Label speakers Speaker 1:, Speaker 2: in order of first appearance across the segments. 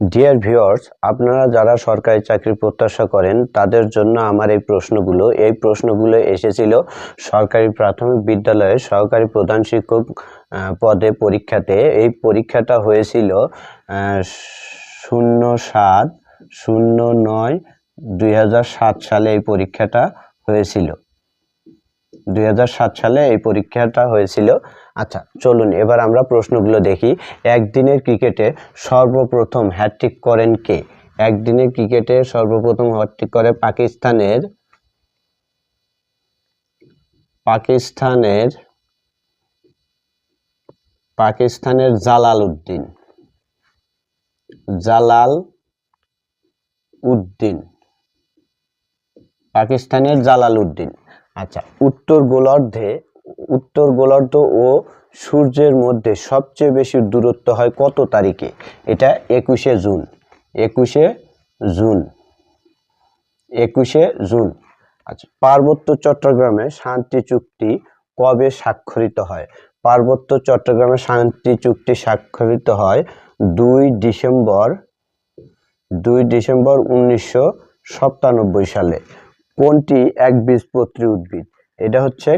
Speaker 1: Dear viewers, আপনারা যারা সরকারি চাকরি প্রত্যাশা করেন তাদের জন্য আমার এই প্রশ্নগুলো এসেছিল সরকারি প্রাথমিক বিদ্যালয়ের সহকারী প্রধান শিক্ষক পদে পরীক্ষাতে। এই পরীক্ষাটা হয়েছিল 07/09/2007 সালে এই পরীক্ষাটা হয়েছিল। 2007 সালে এই পরীক্ষাটা হয়েছিল। আচ্ছা, চলুন এবার আমরা প্রশ্নগুলো দেখি। একদিনের ক্রিকেটে সর্বপ্রথম হ্যাটট্রিক করেন কে? একদিনের ক্রিকেটে সর্বপ্রথম হ্যাটট্রিক করে পাকিস্তানের জালাল উদ্দিন। আচ্ছা, উত্তর গোলার্ধ ও সূর্যের মধ্যে সবচেয়ে বেশি দূরত্ব হয় কত তারিখে? এটা 21শে জুন। আচ্ছা, পার্বত্য চট্টগ্রামে শান্তি চুক্তি কবে স্বাক্ষরিত হয়? পার্বত্য চট্টগ্রামে শান্তি চুক্তি স্বাক্ষরিত হয় 2 ডিসেম্বর 1997 সালে। কোনটি একবীজপত্রী উদ্ভিদ? এটা হচ্ছে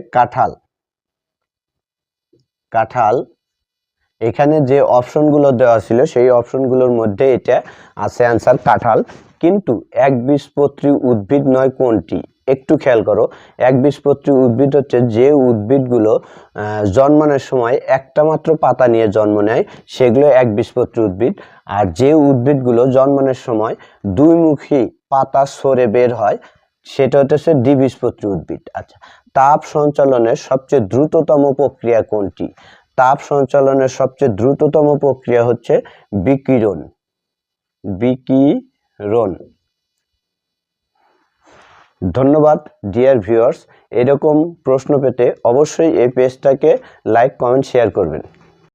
Speaker 1: কাঁঠাল। এখানে যে অপশনগুলো দেওয়া ছিল সেই অপশনগুলোর মধ্যে এটা আছে অ্যান্সার কাঁঠাল। কিন্তু একবীজপত্রী উদ্ভিদ নয় কোনটি? একটু খেয়াল করো, একবীজপত্রী উদ্ভিদ হচ্ছে যে উদ্ভিদগুলো জন্মানোর সময় একটা মাত্র পাতা নিয়ে জন্ম নেয়, সেগুলো একবীজপত্রী উদ্ভিদ। আর যে উদ্ভিদগুলো জন্মানোর সময় দুইমুখী পাতা সরে বের হয়, সেটা হচ্ছে দ্বিবীজপত্রী উদ্ভিদ। আচ্ছা, তাপ সঞ্চালনের সবচেয়ে দ্রুততম প্রক্রিয়া কোনটি? তাপ সঞ্চালনের সবচেয়ে দ্রুততম প্রক্রিয়া হচ্ছে বিকিরণ। ধন্যবাদ ডিয়ার ভিউয়ার্স। এরকম প্রশ্ন পেতে অবশ্যই এই পেজটাকে লাইক, কমেন্ট, শেয়ার করবেন।